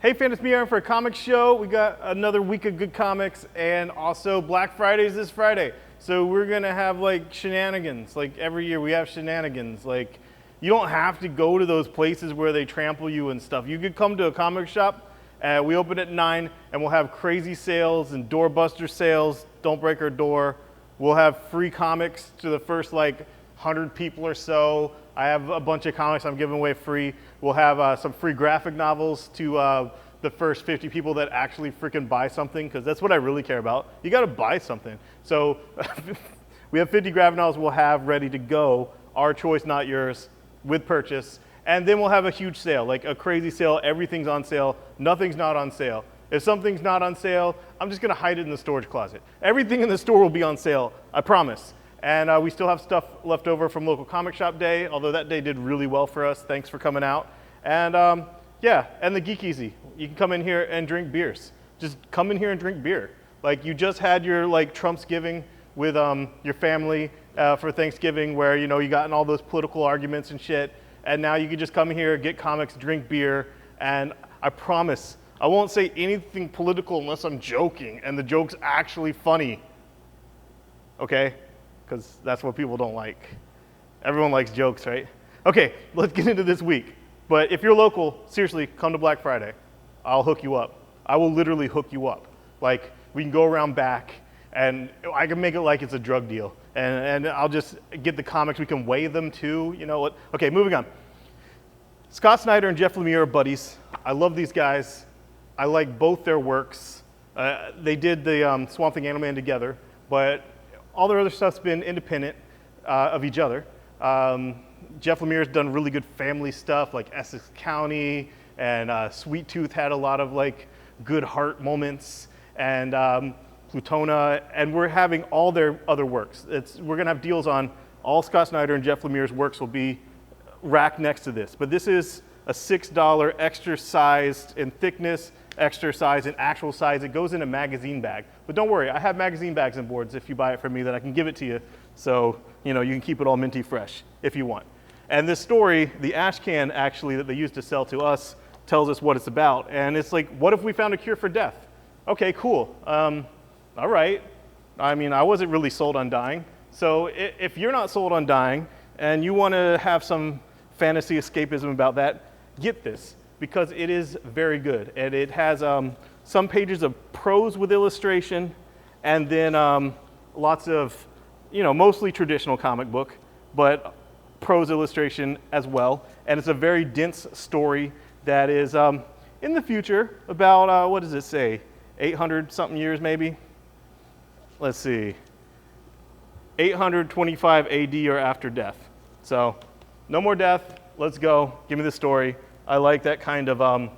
Hey fans, it's Lemire for a comic show. We got another week of good comics, and also Black Friday is this Friday. So we're gonna have like shenanigans. Like every year we have shenanigans. Like you don't have to go to those places where they trample you and stuff. You could come to a comic shop. We open at 9, and we'll have crazy sales and doorbuster sales. Don't break our door. We'll have free comics to the first like 100 people or so. I have a bunch of comics I'm giving away free. We'll have some free graphic novels to the first 50 people that actually freaking buy something, because that's what I really care about. You gotta buy something. So we have 50 graphic novels we'll have ready to go, our choice, not yours, with purchase. And then we'll have a huge sale, like a crazy sale. Everything's on sale, nothing's not on sale. If something's not on sale, I'm just gonna hide it in the storage closet. Everything in the store will be on sale, I promise. And we still have stuff left over from local comic shop day, although that day did really well for us. Thanks for coming out. And yeah, and the Geek Easy. You can come in here and drink beers. Just come in here and drink beer. Like you just had your like Trumpsgiving with your family for Thanksgiving, where you got in all those political arguments and shit. And now you can just come here, get comics, drink beer, and I promise I won't say anything political unless I'm joking and the joke's actually funny. Okay? Because that's what people don't like. Everyone likes jokes, right? Okay, let's get into this week. But if you're local, seriously, come to Black Friday. I'll hook you up. I will literally hook you up. Like, we can go around back, and I can make it like it's a drug deal. And I'll just get the comics. We can weigh them too. You know what? Okay, moving on. Scott Snyder and Jeff Lemire are buddies. I love these guys. I like both their works. They did the Swamp Thing Animal Man together, but all their other stuff's been independent of each other. Jeff Lemire's done really good family stuff, like Essex County, and Sweet Tooth had a lot of like good heart moments, and Plutona, and we're having all their other works. We're gonna have deals on all Scott Snyder and Jeff Lemire's works will be racked next to this. But this is a $6 extra sized in thickness, extra size in actual size. It goes in a magazine bag. But don't worry, I have magazine bags and boards if you buy it from me that I can give it to you. So, you can keep it all minty fresh if you want. And this story, the ash can actually that they used to sell to us, tells us what it's about. And it's like, what if we found a cure for death? Okay, cool. All right. I mean, I wasn't really sold on dying. So if you're not sold on dying and you want to have some fantasy escapism about that, get this, because it is very good. And it has some pages of prose with illustration, and then lots of, mostly traditional comic book, but prose illustration as well. And it's a very dense story that is in the future, about, what does it say, 800 something years maybe? Let's see, 825 AD or after death. So no more death, let's go, give me the story. I like that kind of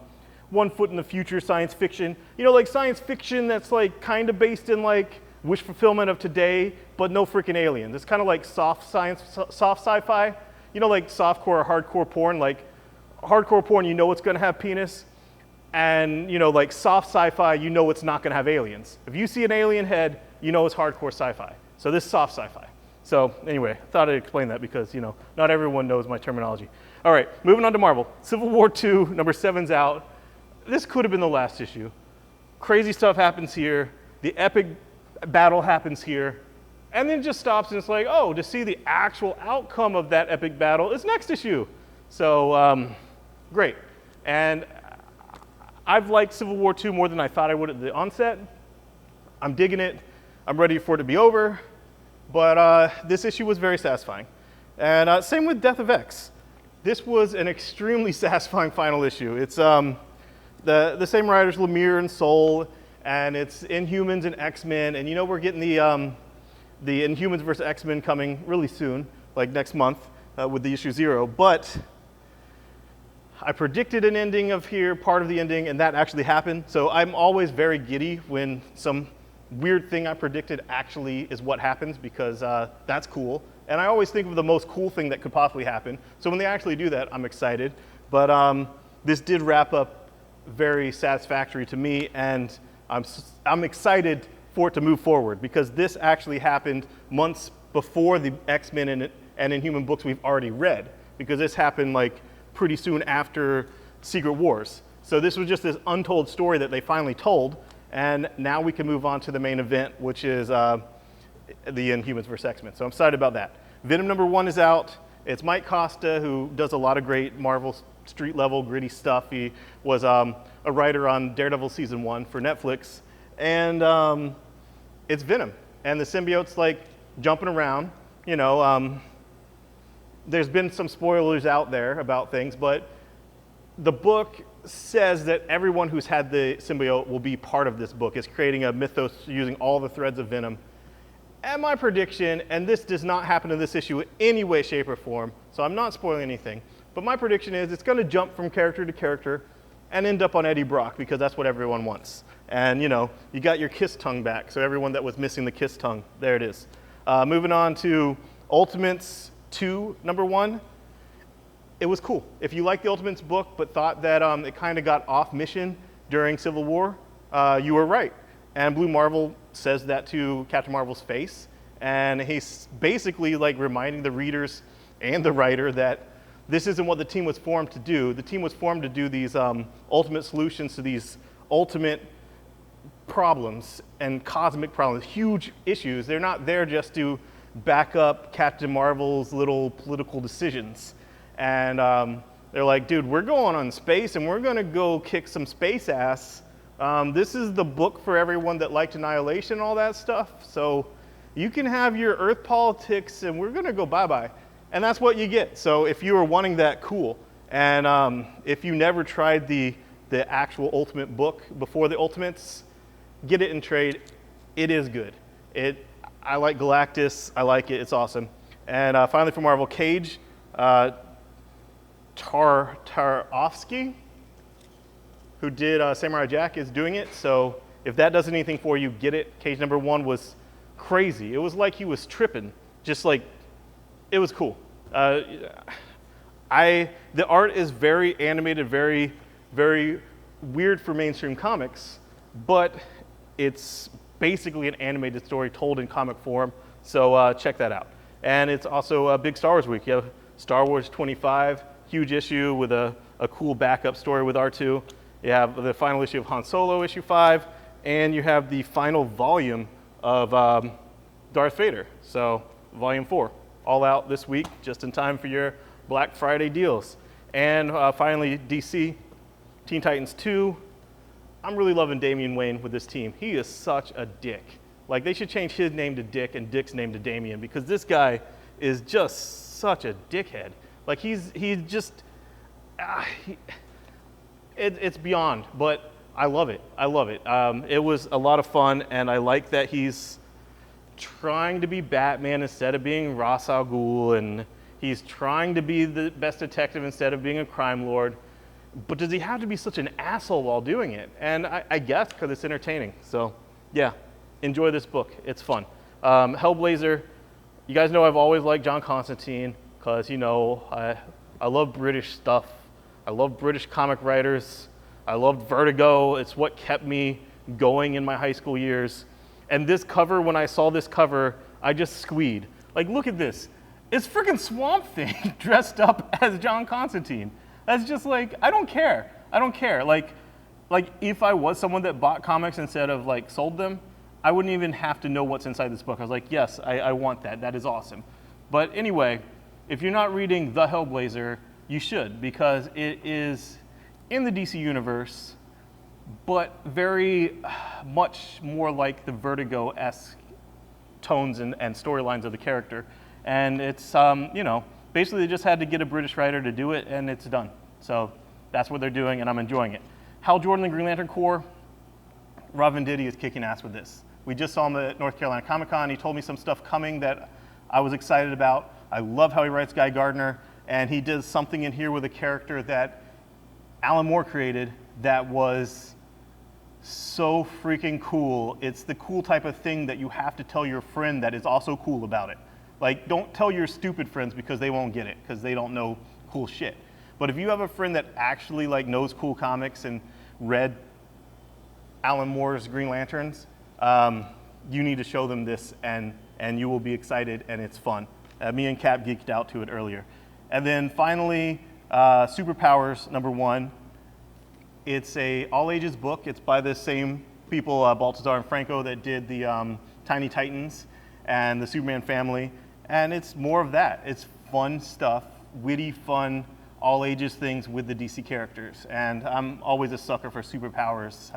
1 foot in the future science fiction. Like science fiction that's like kind of based in like wish fulfillment of today, but no freaking aliens. It's kind of like soft sci-fi. Like softcore or hardcore porn. Like hardcore porn, it's gonna have penis. And like soft sci-fi, it's not gonna have aliens. If you see an alien head, it's hardcore sci-fi. So this is soft sci-fi. So anyway, I thought I'd explain that because, not everyone knows my terminology. All right, moving on to Marvel. Civil War II, number 7's out. This could have been the last issue. Crazy stuff happens here. The epic battle happens here. And then it just stops and it's like, oh, to see the actual outcome of that epic battle is next issue. So, great. And I've liked Civil War II more than I thought I would at the onset. I'm digging it. I'm ready for it to be over. But this issue was very satisfying. And same with Death of X. This was an extremely satisfying final issue. It's the same writers, Lemire and Soule, and it's Inhumans and X-Men. And we're getting the Inhumans versus X-Men coming really soon, like next month, with the issue 0. But I predicted an ending of here, part of the ending, and that actually happened. So I'm always very giddy when some weird thing I predicted actually is what happens, because that's cool. And I always think of the most cool thing that could possibly happen. So when they actually do that, I'm excited. But this did wrap up very satisfactory to me, and I'm excited for it to move forward, because this actually happened months before the X-Men and Inhuman books we've already read, because this happened like pretty soon after Secret Wars. So this was just this untold story that they finally told, and now we can move on to the main event, which is the Inhumans vs. X-Men. So I'm excited about that. Venom #1 is out. It's Mike Costa, who does a lot of great Marvel street level gritty stuff. He was a writer on Daredevil season 1 for Netflix, and it's Venom, and the symbiote's like jumping around. You know, there's been some spoilers out there about things, but the book says that everyone who's had the symbiote will be part of this book. It's creating a mythos using all the threads of Venom. And my prediction, and this does not happen in this issue in any way, shape, or form, so I'm not spoiling anything, but my prediction is it's going to jump from character to character and end up on Eddie Brock, because that's what everyone wants. And you know, you got your kiss tongue back, so everyone that was missing the kiss tongue, there it is. Moving on to Ultimates 2, #1. It was cool. If you liked the Ultimates book but thought that it kind of got off mission during Civil War, you were right. And Blue Marvel says that to Captain Marvel's face, and he's basically like reminding the readers and the writer that this isn't what the team was formed to do. The team was formed to do these ultimate solutions to these ultimate problems and cosmic problems, huge issues. They're not there just to back up Captain Marvel's little political decisions. And they're like, dude, we're going on space and we're gonna go kick some space ass. This is the book for everyone that liked Annihilation and all that stuff. So you can have your Earth politics and we're gonna go bye-bye. And that's what you get. So if you were wanting that, cool. And if you never tried the actual Ultimate book before the Ultimates, get it in trade. It is good. I like Galactus. I like it. It's awesome. And finally for Marvel, Cage. Tarofsky, who did Samurai Jack, is doing it. So if that does anything for you, get it. Cage #1 was crazy. It was like he was tripping. Just like, it was cool. The art is very animated, very, very weird for mainstream comics, but it's basically an animated story told in comic form. So check that out. And it's also a big Star Wars week. You have Star Wars 25, huge issue with a cool backup story with R2. You have the final issue of Han Solo, issue 5, and you have the final volume of Darth Vader. So volume 4, all out this week, just in time for your Black Friday deals. And finally, DC, Teen Titans 2. I'm really loving Damian Wayne with this team. He is such a dick. Like, they should change his name to Dick and Dick's name to Damian, because this guy is just such a dickhead. Like, he's just, it's beyond, but I love it. I love it. It was a lot of fun, and I like that he's trying to be Batman instead of being Ra's al Ghul, and he's trying to be the best detective instead of being a crime lord. But does he have to be such an asshole while doing it? And I guess because it's entertaining. So yeah, enjoy this book. It's fun. Hellblazer, you guys know I've always liked John Constantine because, you know, I love British stuff. I love British comic writers. I loved Vertigo. It's what kept me going in my high school years. And this cover, when I saw this cover, I just squeed. Like, look at this. It's freaking Swamp Thing dressed up as John Constantine. That's just like, I don't care. I don't care. Like if I was someone that bought comics instead of like sold them, I wouldn't even have to know what's inside this book. I was like, yes, I want that. That is awesome. But anyway, if you're not reading The Hellblazer, you should, because it is in the DC universe, but very much more like the Vertigo-esque tones and storylines of the character. And it's, you know, basically they just had to get a British writer to do it, and it's done. So that's what they're doing, and I'm enjoying it. Hal Jordan, the Green Lantern Corps, Rob Venditti is kicking ass with this. We just saw him at North Carolina Comic Con. He told me some stuff coming that I was excited about. I love how he writes Guy Gardner, and he does something in here with a character that Alan Moore created that was so freaking cool. It's the cool type of thing that you have to tell your friend that is also cool about it. Like, don't tell your stupid friends because they won't get it, because they don't know cool shit. But if you have a friend that actually like knows cool comics and read Alan Moore's Green Lanterns, you need to show them this, and you will be excited, and it's fun. Me and Cap geeked out to it earlier. And then finally, Superpowers #1. It's a all ages book. It's by the same people, Baltazar and Franco, that did the Tiny Titans and the Superman family. And it's more of that. It's fun stuff, witty, fun, all ages things with the DC characters. And I'm always a sucker for superpowers.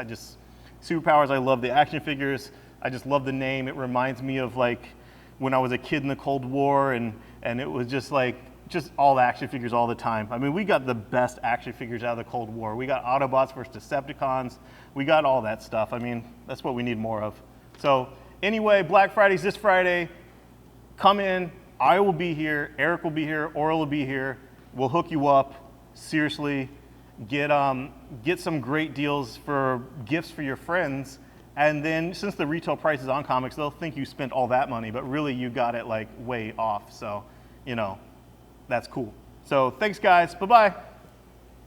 Superpowers, I love the action figures. I just love the name. It reminds me of like when I was a kid in the Cold War, and it was just like, just all the action figures all the time. I mean, we got the best action figures out of the Cold War. We got Autobots versus Decepticons. We got all that stuff. I mean, that's what we need more of. So anyway, Black Friday's this Friday. Come in. I will be here. Eric will be here. Oral will be here. We'll hook you up. Seriously, get some great deals for gifts for your friends. And then since the retail price is on comics, they'll think you spent all that money, but really you got it like way off. So, you know, that's cool. So thanks guys. Bye-bye.